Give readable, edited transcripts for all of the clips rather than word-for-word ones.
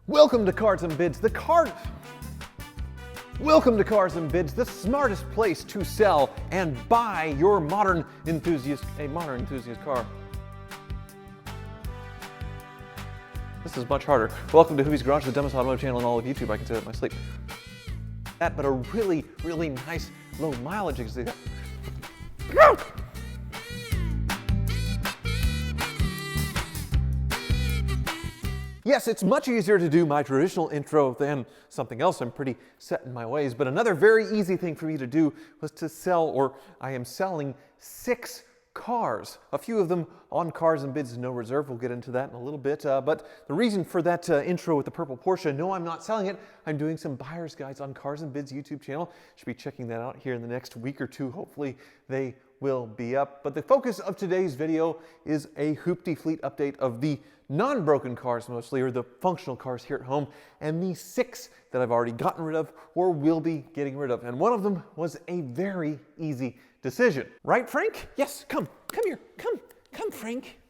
Welcome to Cars and Bids, Welcome to Cars and Bids, the smartest place to sell and buy your modern enthusiast car. This is much harder. Welcome to Hoovie's Garage, the dumbest automotive channel in all of YouTube. I can say that in my sleep. That, but a really, really nice low mileage exit. Yes, it's much easier to do my traditional intro than something else. I'm pretty set in my ways, but another very easy thing for me to do was to sell, or I am selling, 6 cars. A few of them on Cars and Bids, no reserve. We'll get into that in a little bit. But the reason for that intro with the purple Porsche, no, I'm not selling it. I'm doing some buyer's guides on Cars and Bids YouTube channel. Should be checking that out here in the next week or two. Hopefully they will be up. But the focus of today's video is a Hoopty Fleet update of the non-broken cars mostly, or the functional cars here at home, and the 6 that I've already gotten rid of or will be getting rid of. And one of them was a very easy decision. Right, Frank? Yes, come here. Come, Frank.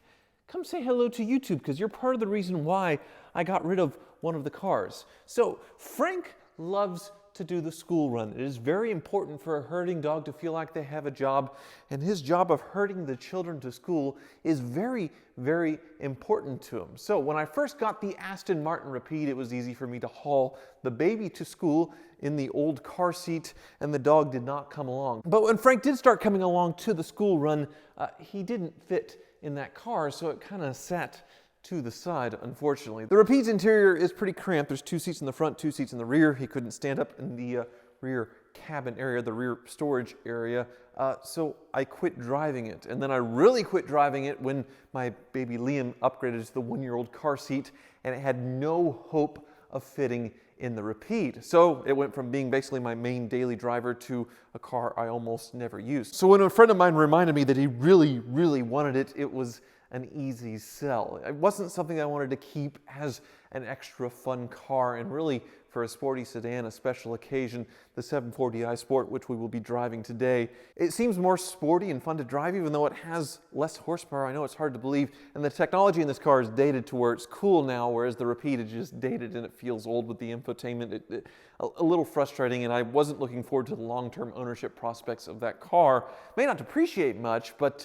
Come say hello to YouTube, because you're part of the reason why I got rid of one of the cars. So, Frank loves to do the school run. It is very important for a herding dog to feel like they have a job, and his job of herding the children to school is very, very important to him. So when I first got the Aston Martin Rapide, it was easy for me to haul the baby to school in the old car seat, and the dog did not come along. But when Frank did start coming along to the school run, he didn't fit in that car, so it kind of sat to the side, unfortunately. The Rapide's interior is pretty cramped. There's 2 seats in the front, 2 seats in the rear. He couldn't stand up in the rear cabin area, the rear storage area, so I quit driving it. And then I really quit driving it when my baby Liam upgraded to the 1-year-old car seat, and it had no hope of fitting in the Rapide. So it went from being basically my main daily driver to a car I almost never used. So when a friend of mine reminded me that he really, really wanted it, it was an easy sell. It wasn't something I wanted to keep as an extra fun car, and really for a sporty sedan, a special occasion, the 740i Sport, which we will be driving today. It seems more sporty and fun to drive, even though it has less horsepower. I know it's hard to believe, and the technology in this car is dated to where it's cool now, whereas the Rapide is just dated and it feels old with the infotainment. A little frustrating, and I wasn't looking forward to the long-term ownership prospects of that car. May not depreciate much, but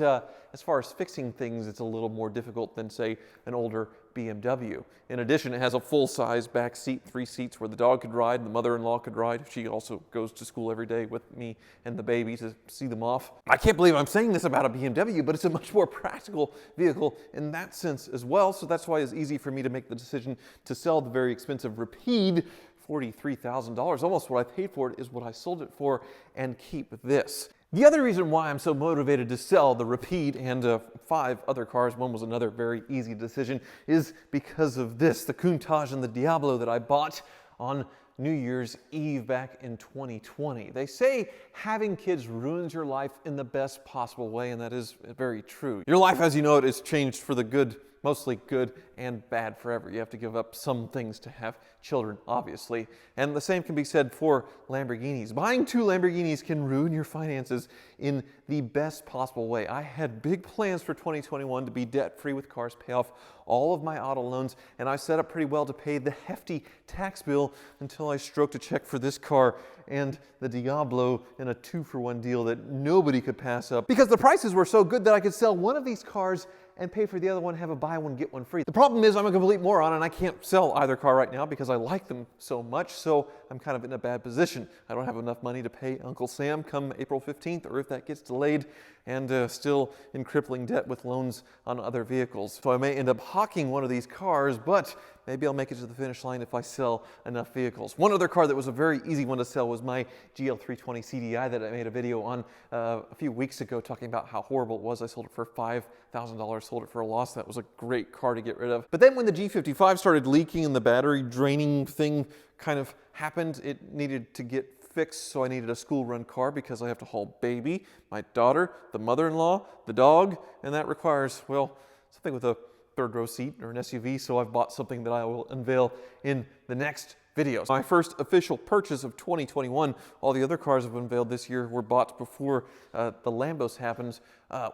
as far as fixing things, it's a little more difficult than, say, an older BMW. In addition, it has a full-size back seat, 3 seats where the dog could ride and the mother-in-law could ride. She also goes to school every day with me and the baby to see them off. I can't believe I'm saying this about a BMW, but it's a much more practical vehicle in that sense as well. So that's why it's easy for me to make the decision to sell the very expensive Rapide. $43,000, almost what I paid for it is what I sold it for, and keep this. The other reason why I'm so motivated to sell the Rapide and 5 other cars, one was another very easy decision, is because of this, the Countach and the Diablo that I bought on New Year's Eve back in 2020. They say having kids ruins your life in the best possible way, and that is very true. Your life as you know it is changed for the good, mostly good and bad forever. You have to give up some things to have children, obviously. And the same can be said for Lamborghinis. Buying 2 Lamborghinis can ruin your finances in the best possible way. I had big plans for 2021 to be debt-free with cars, pay off all of my auto loans, and I set up pretty well to pay the hefty tax bill until I stroked a check for this car and the Diablo in a 2-for-1 deal that nobody could pass up, because the prices were so good that I could sell one of these cars and pay for the other one, have a buy one, get one free. The problem is I'm a complete moron and I can't sell either car right now because I like them so much, so I'm kind of in a bad position. I don't have enough money to pay Uncle Sam come April 15th, or if that gets delayed, and still in crippling debt with loans on other vehicles. So I may end up hawking one of these cars, but maybe I'll make it to the finish line if I sell enough vehicles. One other car that was a very easy one to sell was my GL320 CDI that I made a video on a few weeks ago talking about how horrible it was. I sold it for $5,000, sold it for a loss. That was a great car to get rid of. But then when the G55 started leaking and the battery draining thing kind of happened, it needed to get fixed, so I needed a school run car because I have to haul baby, my daughter, the mother-in-law, the dog, and that requires, well, something with a 3rd row seat or an SUV, so I've bought something that I will unveil in the next videos. My first official purchase of 2021. All the other cars I've unveiled this year were bought before the Lambos happened.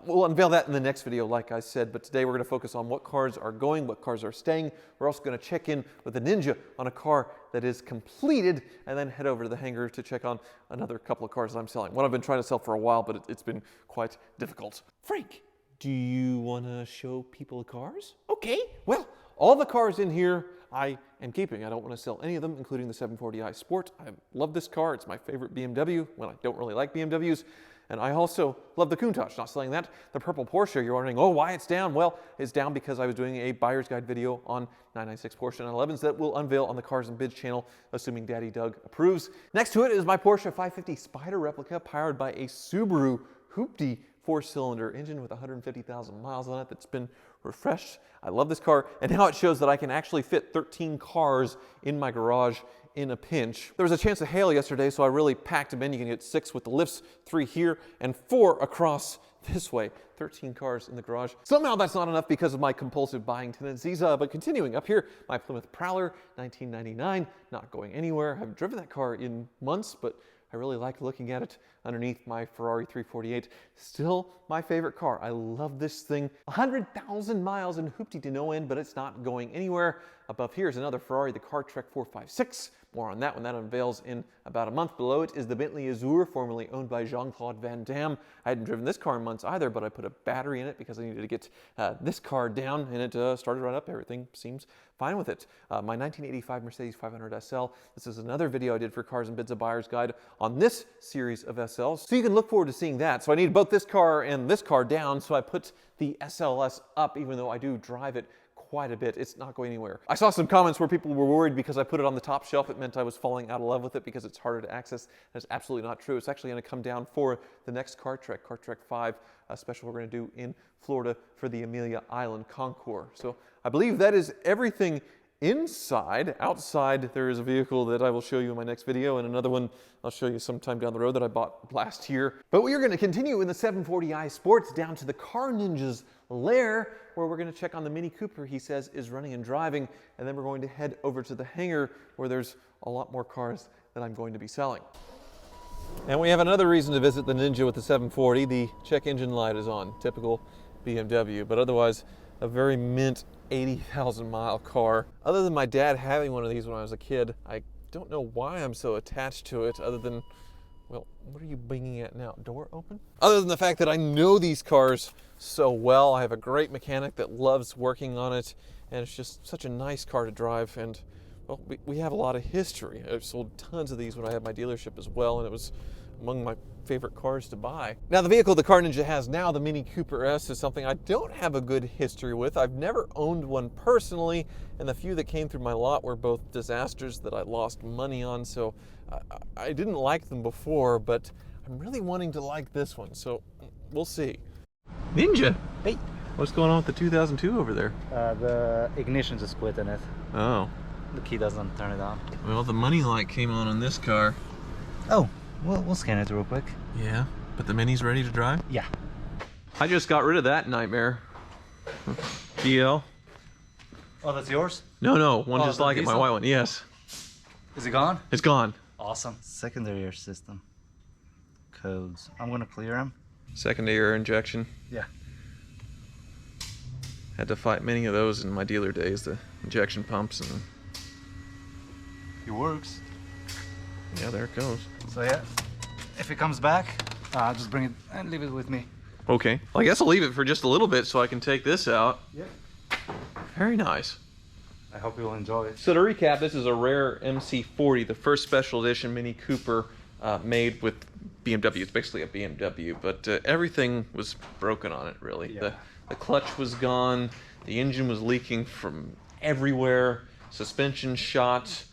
We'll unveil that in the next video, like I said, but today we're going to focus on what cars are going, what cars are staying. We're also going to check in with the Ninja on a car that is completed, and then head over to the hangar to check on another couple of cars that I'm selling. One I've been trying to sell for a while, but it's been quite difficult. Frank, do you want to show people the cars? Okay, well, all the cars in here I am keeping. I don't want to sell any of them, including the 740i Sport. I love this car. It's my favorite BMW when I don't really like BMWs. And I also love the Countach, not selling that. The purple Porsche, you're wondering, oh, why it's down? Well, it's down because I was doing a buyer's guide video on 996 Porsche 911s that we'll unveil on the Cars and Bids channel, assuming Daddy Doug approves. Next to it is my Porsche 550 Spider replica powered by a Subaru Hoopty 4-cylinder engine with 150,000 miles on it that's been refreshed. I love this car, and now it shows that I can actually fit 13 cars in my garage in a pinch. There was a chance of hail yesterday, so I really packed them in. You can get 6 with the lifts, 3 here, and 4 across this way. 13 cars in the garage. Somehow that's not enough because of my compulsive buying tendencies, but continuing up here, my Plymouth Prowler, 1999, not going anywhere. I haven't driven that car in months, but I really like looking at it underneath my Ferrari 348. Still my favorite car. I love this thing. 100,000 miles in hoopty to no end, but it's not going anywhere. Above here is another Ferrari, the CarTrek 456. More on that when that unveils in about a month. Below it is the Bentley Azure, formerly owned by Jean-Claude Van Damme. I hadn't driven this car in months either, but I put a battery in it because I needed to get this car down, and it started right up. Everything seems fine with it. My 1985 Mercedes 500 SL. This is another video I did for Cars and Bids, a buyer's guide on this series of SLs. So you can look forward to seeing that. So I needed both this car and this car down, so I put the SLS up, even though I do drive it quite a bit. It's not going anywhere. I saw some comments where people were worried because I put it on the top shelf. It meant I was falling out of love with it because it's harder to access. That's absolutely not true. It's actually going to come down for the next CarTrek 5, a special we're going to do in Florida for the Amelia Island Concours. So I believe that is everything inside. Outside, there is a vehicle that I will show you in my next video, and another one I'll show you sometime down the road that I bought last year. But we are going to continue in the 740i Sports down to the Car Ninja's lair, where we're going to check on the Mini Cooper he says is running and driving, and then we're going to head over to the hangar where there's a lot more cars that I'm going to be selling. And we have another reason to visit the Ninja with the 740. The check engine light is on, typical BMW, but otherwise a very mint 80,000 mile car. Other than my dad having one of these when I was a kid, I don't know why I'm so attached to it other than, well, what are you banging at now? Door open? Other than the fact that I know these cars so well. I have a great mechanic that loves working on it, and it's just such a nice car to drive, and well, we have a lot of history. I've sold tons of these when I had my dealership as well, and it was among my favorite cars to buy. Now the vehicle the Car Ninja has now, the Mini Cooper S, is something I don't have a good history with. I've never owned one personally, and the few that came through my lot were both disasters that I lost money on, so I didn't like them before, but I'm really wanting to like this one, so we'll see. Ninja! Hey! What's going on with the 2002 over there? The ignition just quit in it. Oh. The key doesn't turn it on. Well, the money light came on this car. Oh, we'll scan it real quick. Yeah, but the Mini's ready to drive? Yeah. I just got rid of that nightmare. DL. Oh, that's yours? No, one just like it, my diesel? white one, yes. Is it gone? It's gone. Awesome. Secondary air system. Codes. I'm gonna clear them. Secondary air injection. Yeah. Had to fight many of those in my dealer days, the injection pumps, and It works. yeah, there it goes. So yeah, if it comes back, just bring it and leave it with me. Okay, well, I guess I'll leave it for just a little bit so I can take this out. Yeah. Very nice. I hope you'll enjoy it. So to recap, this is a rare MC40, the first special edition Mini Cooper made with BMW. It's basically a BMW, but everything was broken on it, really. Yeah. The clutch was gone, the engine was leaking from everywhere, suspension shot,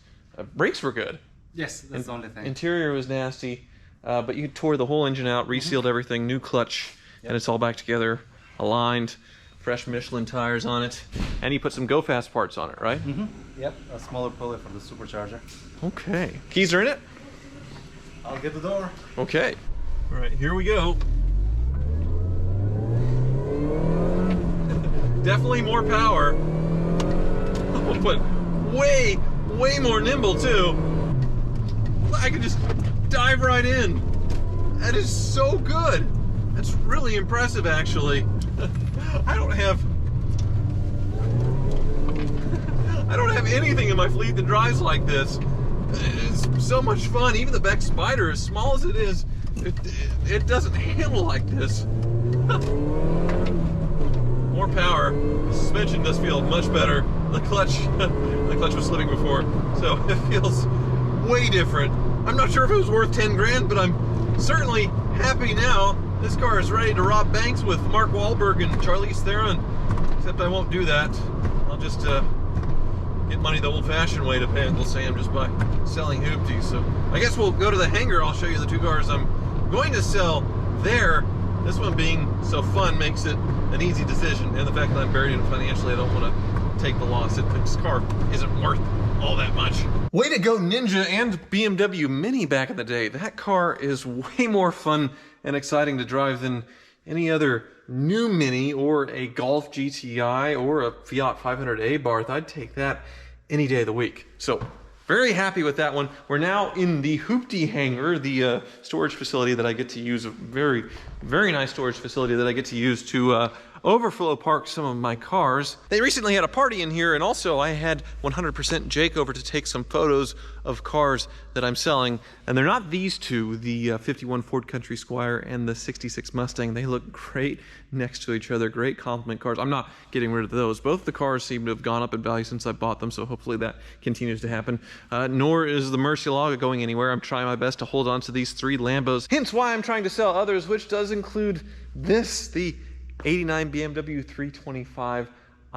brakes were good. Yes, that's the only thing. Interior was nasty, but you tore the whole engine out, resealed everything, new clutch, and it's all back together, aligned, fresh Michelin tires on it, and you put some Go Fast parts on it, right? Yep, a smaller pulley for the supercharger. Okay. Keys are in it? I'll get the door. Okay. All right, here we go. Definitely more power, but way way more nimble too. I can just dive right in. That is so good. That's really impressive, actually. I don't have anything in my fleet that drives like this. It's so much fun. Even the Beck Spider, as small as it is, it doesn't handle like this. More power. The suspension does feel much better. The clutch was slipping before, so it feels way different. I'm not sure if it was worth 10 grand, but I'm certainly happy now. This car is ready to rob banks with Mark Wahlberg and Charlize Theron, except I won't do that. I'll just get money the old-fashioned way to pay Uncle Sam, just by selling hoopties. So I guess we'll go to the hangar. I'll show you the two cars I'm going to sell there. This one being so fun makes it an easy decision, and the fact that I'm buried in it financially, I don't want to take the loss. This car isn't worth all that much. Way to go, Ninja and BMW Mini back in the day. That car is way more fun and exciting to drive than any other new Mini or a Golf GTI or a Fiat 500 Abarth. I'd take that any day of the week. So very happy with that one. We're now in the Hoopty hangar, the storage facility that I get to use, a very, very nice storage facility that I get to use to overflow park some of my cars. They recently had a party in here, and also I had 100% Jake over to take some photos of cars that I'm selling. And they're not these two, the 51 Ford Country Squire and the 66 Mustang. They look great next to each other, great complement cars. I'm not getting rid of those. Both the cars seem to have gone up in value since I bought them, so hopefully that continues to happen. Nor is the Murcielago going anywhere. I'm trying my best to hold on to these three Lambos, hence why I'm trying to sell others, which does include this, the 89 BMW 325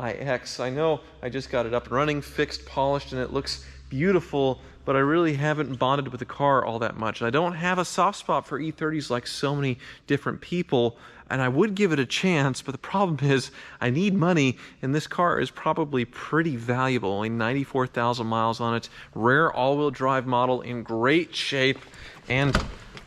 iX. I know I just got it up and running, fixed, polished, and it looks beautiful, but I really haven't bonded with the car all that much. I don't have a soft spot for E30s like so many different people, and I would give it a chance, but the problem is I need money, and this car is probably pretty valuable. Only 94,000 miles on it, rare all-wheel drive model in great shape, and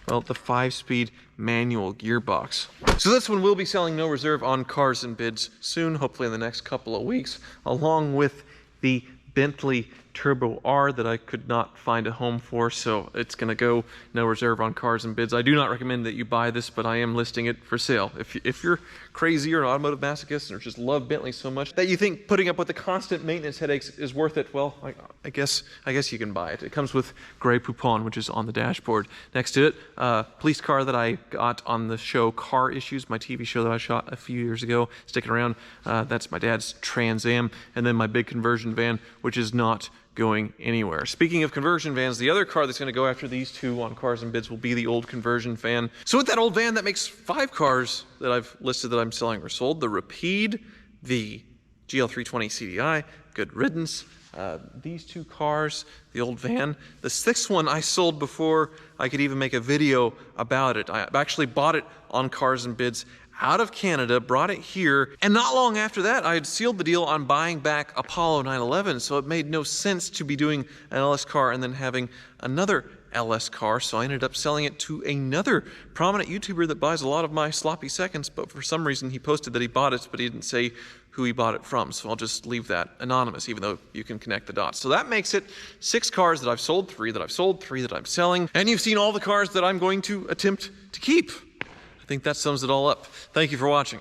well, the 5-speed manual gearbox. So this one will be selling no reserve on Cars and Bids soon, hopefully in the next couple of weeks, along with the Bentley Turbo R that I could not find a home for, so it's gonna go no reserve on Cars and Bids. I do not recommend that you buy this, but I am listing it for sale. If you're crazy or an automotive masochist or just love Bentley so much that you think putting up with the constant maintenance headaches is worth it, well, I guess you can buy it. It comes with Grey Poupon, which is on the dashboard. Next to it, police car that I got on the show Car Issues, my TV show that I shot a few years ago, sticking around. That's my dad's Trans Am, and then my big conversion van, which is not going anywhere. Speaking of conversion vans, the other car that's going to go after these two on Cars and Bids will be the old conversion van. So with that old van, that makes 5 cars that I've listed that I'm selling or sold. The Rapide, the GL320 CDI, good riddance. These 2 cars, the old van. The 6th one I sold before I could even make a video about it. I actually bought it on Cars and Bids out of Canada, brought it here, and not long after that I had sealed the deal on buying back Apollo 911, so it made no sense to be doing an LS car and then having another LS car, so I ended up selling it to another prominent YouTuber that buys a lot of my sloppy seconds, but for some reason he posted that he bought it, but he didn't say who he bought it from, so I'll just leave that anonymous, even though you can connect the dots. So that makes it 6 cars that I've sold, 3 that I've sold, 3 that I'm selling, and you've seen all the cars that I'm going to attempt to keep. I think that sums it all up. Thank you for watching.